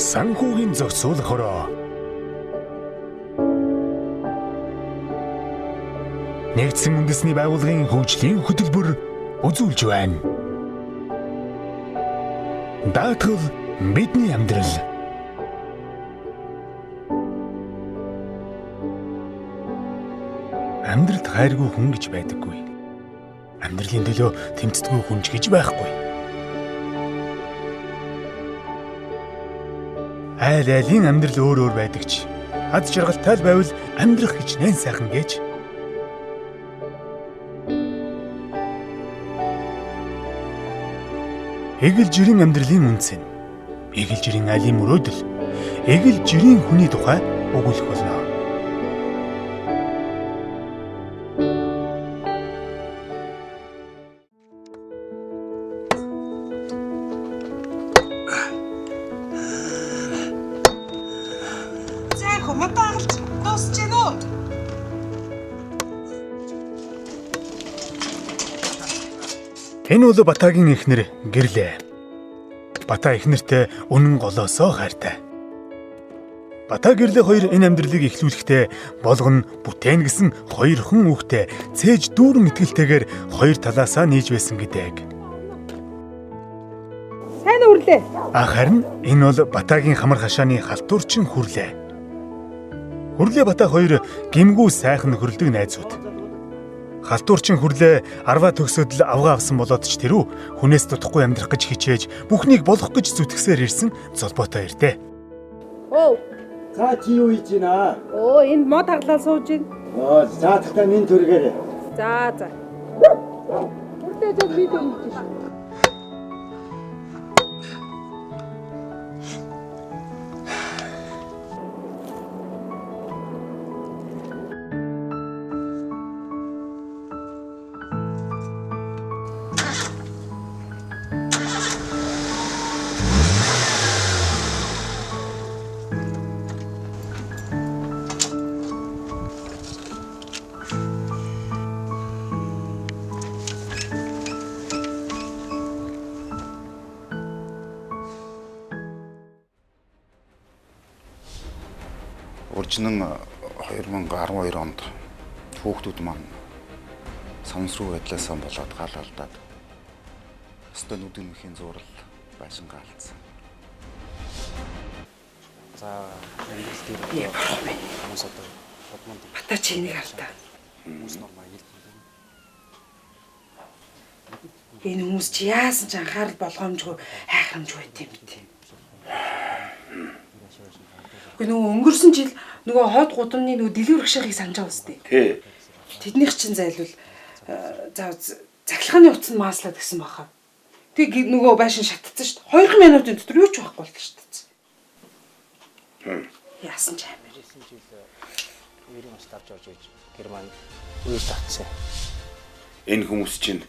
Санхүүгийн зохицуулахороо нэгдсэн үндэсний байгууллагын хөгжлийн хөтөлбөр үзүүлж байна. Даатгал бидний амьдрал. Амьдралд хайргүй хүн гэж байдаггүй. Амьдралын төлөө тэмцдэггүй хүн ч гэж байхгүй. Айл айлын амьдрал өөр өөр байдаг ч ад жаргалтай байвал амьдрах хичнээн сайхан гэж. Эгэл жирийн амьдралын үнцэн, эгэл жирийн айлын мөрөөдөл, эгэл жирийн хүний тухай өгүүлэх болно. Энэ бол Батагийн эхнэр гэрлээ. Бата эхнэртэй үнэн голоосоо хайртай. Бата гэрлээ хоёр энэ амьдралыг эхлүүлэхдээ болгоно бүтээн гэсэн хоёрхан хүүхдээ цээж дүүрэн итгэлтэйгээр хоёр талаасаа нийж байсан гэдэг. Сайн үрлээ. Харин энэ бол Батагийн хамар хашааны халтуурчин хүрлээ. Хүрлээ Бата хоёр гимгүү сайхан нөхөрлөдөг найзууд. Халтуурчин хүрлээ арваа төгсөөд л авгаа авсан болоод ч тэрүү хүнээс дутхгүй амьдрах гэж хичээж бүхнийг болох гэж зүтгэсээр ирсэн золбоотой ирдэ. Оо. За чи юу хийж байна? Оо энд мод хаглаа сууж байна. Оо за тахта минь түргээрээ. За. Хүрдээ зөв би дөнгөж шүү. Урьдчилан 2012 онд хүүхдүүд маань самсруу байдлаасаа болоод гал алдаад өстө нүдэрмхийн зурал байшингаа алдсан. За амьдрал дээр хүмүүс одоо бодмонд Бата чи энийг хартаа. хүмүүс нормал хэлдэг. Энэ хүмүүс чи яасан ч анхаарал болгоомжгүй хайхрамжгүй байт юм бэ? Нөгөө өнгөрсөн жил нөгөө хот гудамны нөгөө дэлгүүр гшихийг санаж байгаа үстэй. Тий. Тэднийх чинь зайлвал захилгааны утас нь мааслаад гэсэн баха. Тэг нөгөө байшин шатцсан шүү дээ. 2 минутын дотор юу ч байхгүй болтой шүү дээ. Яасан ч амар. 9 жил Ерийн ус тавж орж иж Герман үйл татсан. Энэ хүмүүс чинь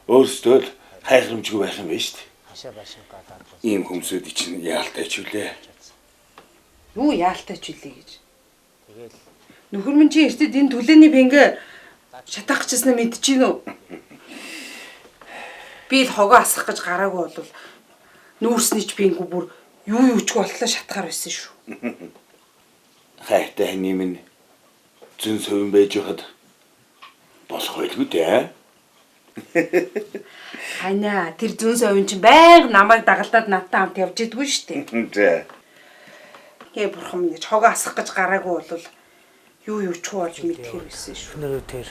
өөрсдөө л хайхрамжгүй байх юм байна шүү дээ. Хашаа байшин гадаад. Ийм хүмүүсүүд чинь яалтай ч үлээ. Юу яалтай ч үлээ гэж. Тэгэл Нөхөр минь чи эртэд энэ түлээний бэнгэ шатаах гэжсэн мэдчихэв үү? Би л хогоо асах гэж гараагүй бол нүүрсний ч бэнгүү бүр юу ч боллоо шатахаар байсан шүү. Хайртай хань минь зэн совин байж хад болох байлгүй дээ. Ханаа тэр зүүн совин чинь байнга намайг дагалдаад надтай хамт явж идэггүй шүү дээ. За. Гээ бурхан минь хогоо асах гэж гараагүй бол юу ч болж мэдхээр байсан шүү. шүнээр тэр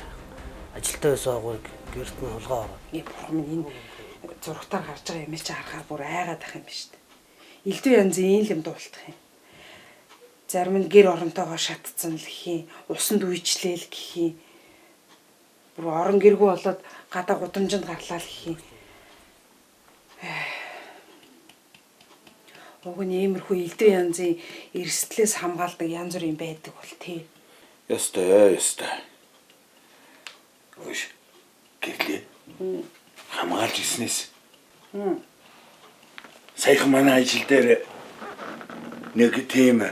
ажилтаа байсан агуйг гэрт нь хулгай ороод. Гээ бурхан минь энэ зургатаар гарч байгаа юм л чи харахаар бүр айгаад ах юм биш үү? Элдв янзын ийм юм дуулах юм. Зарим нь гэр оронтойгоо шатцсан л гэх юм, усанд үйчлээл гэх юм. Бүр орон гэргүй болоод гадаа гудамжинд гарлаа л гэх юм. Уг нь иймэрхүү элдв янзын эрсдлээс хамгаалдаг янз бүрийн байдаг бол тий. Ястай. Өөш. Гэрлээ. Хамгаалж ирснээс. Саяхан манай ажил дээр нэг тийм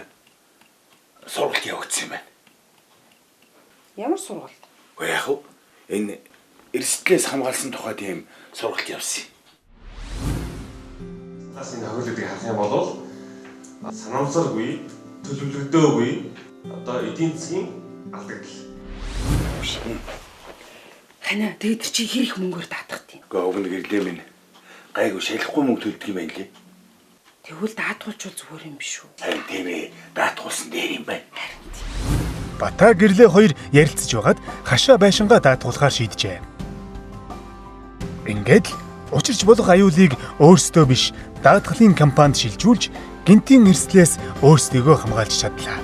сургалт явагдсан юм байна. Ямар сургалт? Яг энэ эрсдлээс хамгаалсан тухай тийм сургалт явсан. Бас энэ хөлөдгийг харах юм бол Санамсаргүй, төлөвлөгдөөгүй одоо эдийн засгийн алдагдал. Хана тэгээд чи хэр их мөнгөөр даатгах тийм. Гэхдээ уг нь гэрлээ минь гайгүй шалахгүй мөнгө төлдөг юм байна лээ. Тэгвэл даатгуулчвал зүгээр юм биш үү? Харин тийм ээ, даатгуулсан дээр юм байна. Бата гэрлээ хоёр ярилцж байгаад хашаа байшингаа даатгуулахаар шийджээ. Ингээд л учирч болох аюулыг өөрсдөө биш даатгалын компанид шилжүүлж гинтийн эрсдлээс өөрсдийгөө хамгаалж чадлаа.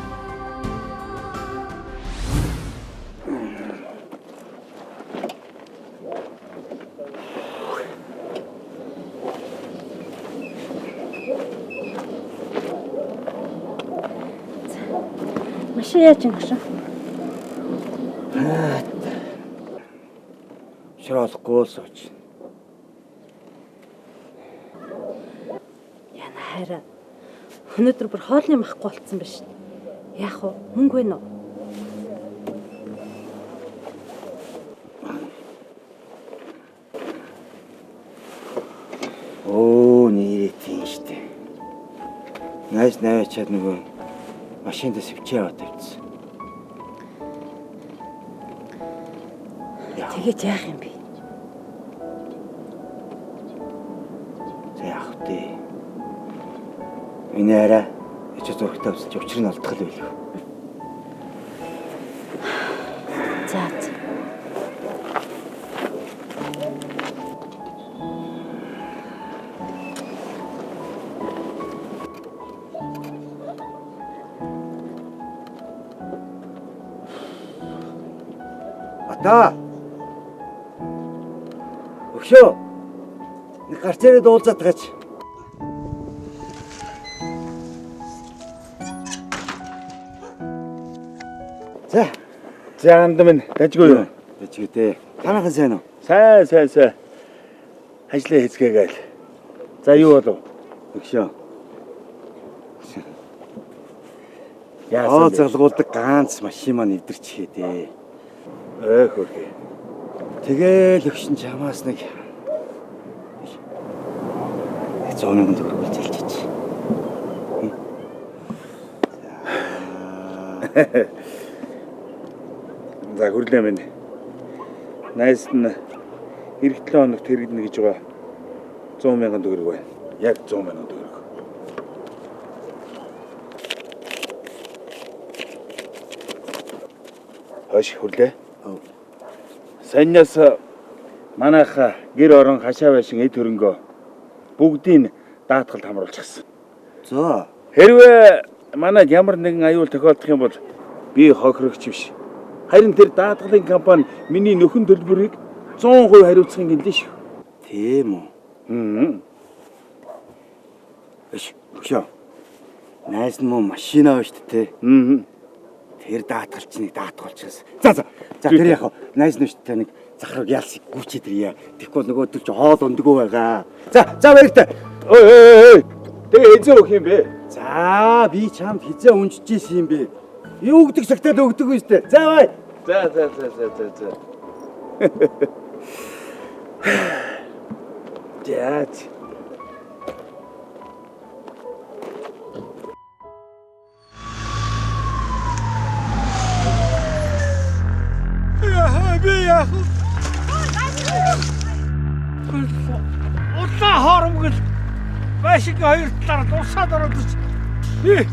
Машин яаж ингэж вэ? Шороолохгүй сууж. Яна хараа. Өнөөдөр бүр хоолны махгүй болцсон биш. Яах вэ? Мөнгө вэ нөө? Оо нэрээ тийм штэ. Найс наваачаад нөгөө машинд сэвчээ аваад тавьчихсан. Тэгээд яах юм бэ? Яах вэ? Энэ арай ч зургтаа авсч учрыг нь олдох л байлгүй. За. Бата. Өгшөө. Нэг гарч ирээд уулзаад гаж. За анд минь дажгүй юу? Дажгүй. Танайхан сайн уу? Сайн. Ажлаа хийцгээгээл. За юу болов? Өгшөө. Яасан бэ? Залгуулдаг ганц машин маань эвдэрчихээ дээ. Хөрхий. Тэгээл өгшин чамаас нэг 100,000 төгрөг үлдээлж. За хүрлээ минь. Найс нь эх 7 хоногт хэрэгдэнэ гэж байгаа 100,000 төгрөг байна. Яг 100,000 төгрөг. Хош хүрлээ. Саньяас манайх гэр орон хашаа байшин эд хөрөнгөө бүгдийг даатгалд хамруулчихсан. За. Хэрвээ манайд ямар нэгэн аюул тохиолдох юм бол би хохирогч биш. Харин тэр даатгалын компани миний нөхөн төлбөрийг 100% хариуцахын гэлээ шүү. Тийм үү? Өгшөө. Найс нь муу машин аваа шүү дээ. Тэр даатгалчныг даатгуулчихсан. За тэр яг найс нь шүү дээ нэг захраг яалсыг гүйчээд ирье. Тэгэхгүй нөгөө төр чи хоол ундгүй байгаа. За баяртай. Ой. Тэгээ эзэн өгөх юм бэ? За би чамд хизээ унжиж ийсэн юм бэ. Юу өгдөг цагтаа л өгдөг үстэй. За бай. За. Дяд. яах вэ? Улаан хоромгол байшингийн хоёр талаар дусаад ороод би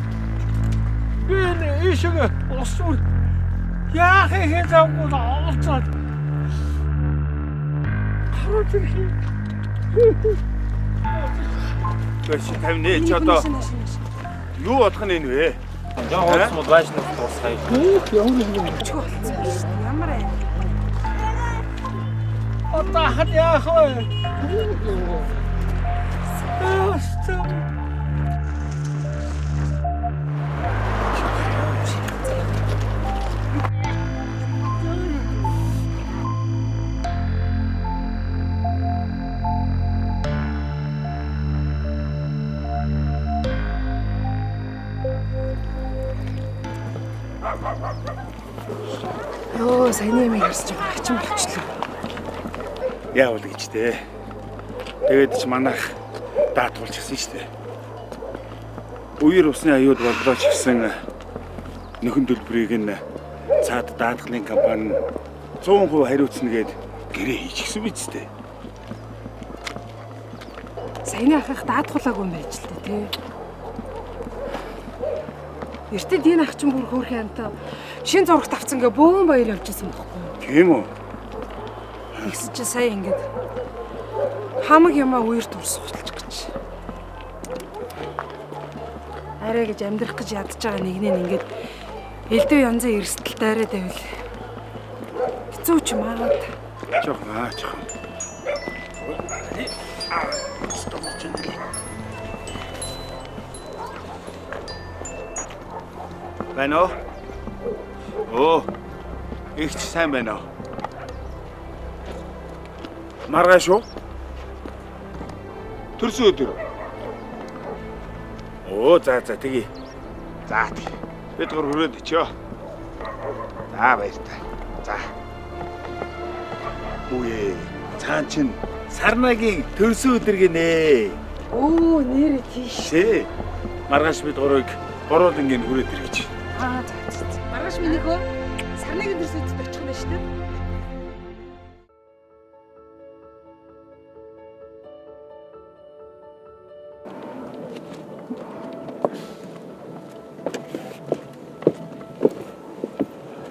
ишиг усур яах юм замгүй олцоод хараад ирэх. Бэшин тавьнэ ч одоо юу бодох нь энэ вэ? Жон хоцмод байшин тусгай. Ямар ээ? Одоо хад яах вэ? Йоо, саяны юм ярьж байгаа хачин болчихлоо. Яавал гэж дээ. Тэгээд ч манайх даатгуулчихсан шүү дээ. Үер усны аюул бодлоо ч гэсэн нөхөн төлбөрийг нь цаад даатгалын компани 100% хариуцна гэд гэрээ хийчихсэн биз дээ. Саяны ах даатгуулаагүй юм байж л дээ тий. Эртэд энэ ах чинь бүр хөөрхөн амтаа шин зурагт авцсан гэ бөөн баяр явж исэн байхгүй юу? Тийм үү? Ихс чи сая ингэж хамаг юмаа үерт урсгалж гэж. Арай гэж амьдрах гэж ядж байгаа нэгнээ ингэж элдв янзын эрсдэл дайраад байвал хэцүү ч юм аа. Жоохон. Байна уу? Оо. Ихч сайн байна уу? Маргааш уу? Төрсөн өдөр. Оо за тэгье. За тэгье. Бид гур хүрээд ичөө. За баяртай. За. Үе. Цаан чин Сарнагийн төрсөн өдөр гинэ. Оо нэр тийш. Тэ. Маргааш бид гурыг гурван ингээд хүрээд ирэх гэж. Аа за. Маргааш миний хөө Сарнагийн төрсөн өдөрт очих юм байна шүү дээ.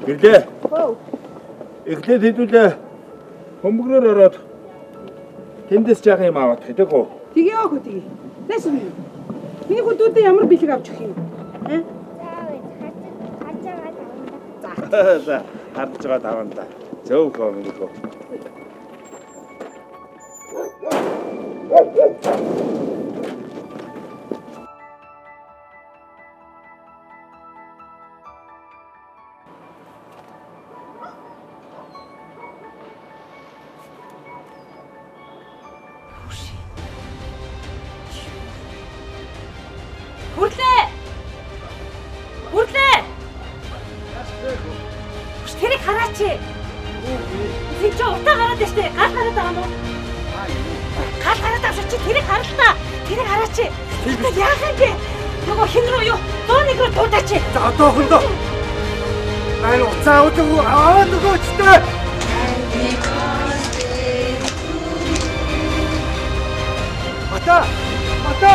Ирлээ. Эхлээд хэдүүлээ. Хөмбөгрөөр ороод тэндээс жаах юм аваад хэдэг үү? Тэгээ яах вэ тэгээ? Нааш юм. Миний хөдөөдөө ямар бэлэг авч өгөх юм? За, харж байгаа таванда. Зөв хөө. Хүрлээ! Тэрийг хараач. Тэг чи утаа гараад штэ. Гал гараад байгаа юм уу? Гал гараад авч чи тэрийг харалтаа. Тэрийг хараач. Тэр яах юм бэ? Нөгөө хин рүү юу? Доо нэг рүү дуудаач. За одоо хөндөө. Наа уцаа өдөө аа нөгөө ч тээ. Мата. За.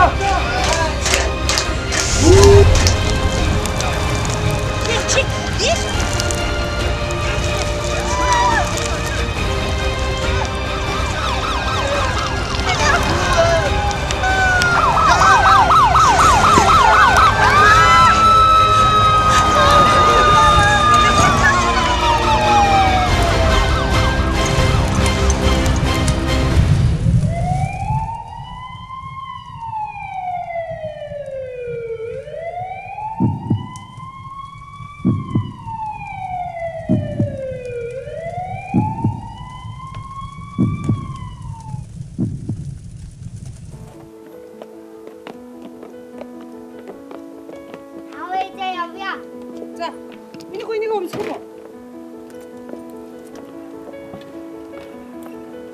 Миний хөө энийг өмсөх үү?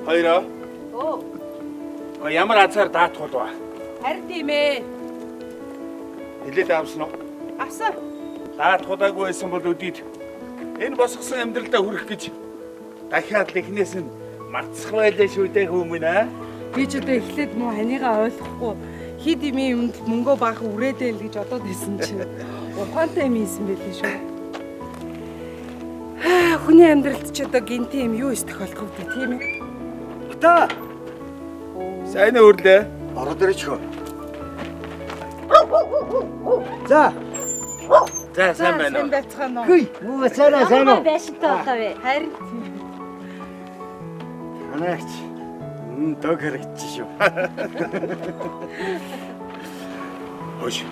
Хоёроо. Оо. Ямар азар даатгал ба? Харин тийм ээ. Хилээд авсан уу? Авсан. Даатгуулаагүй байсан бол өдийд энэ босгосон амьдралдаа хүрэх гэж дахиад л эхнээс нь мартсах байлаа шүү дээ хүмүүс аа. Би ч одоо эхлээд муу ханийгаа ойлгохгүй хид имийн юмд мөнгөө баах үрээдэл гэж бодоод байсан чинь ухаантай юм ийсэн байлээ шүү. Хүний амьдралд ч одоо гинти юм юу их тохиолдох вэ тийм ээ? Та. Сайн өрлөө. Ороод ирэх хөө. За. За сайн байна уу? Сайн байцгаана уу? Хүй, муу сайн уу? Байшинтай болоо вэ? Харин Анаач. Дог хэрэгч шүү. Хөөш.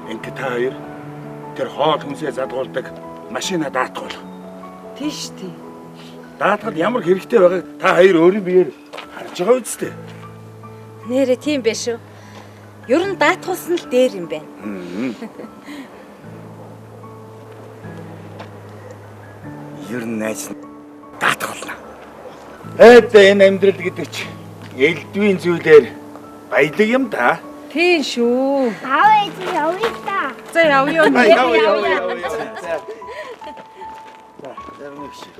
Ингээд та хоёр тэр хоол хүнсээ задгуулдаг машина даатгуул. тийш тий. Даатгал ямар хэрэгтэй байгааг та хоёр өөрийн биеэр харж байгаа үсттэй. Нэрээ тийм байх шүү. Ер нь даатгуулсан л дээр юм байна. Ер нь найс даатгална. Энэ амьдрал гэдэг чи элдвийн зүйлээр баялаг юм да. Тийм шүү. Аав ээж явъя та. За явъя. Явъя. За, зарим нэг шиг.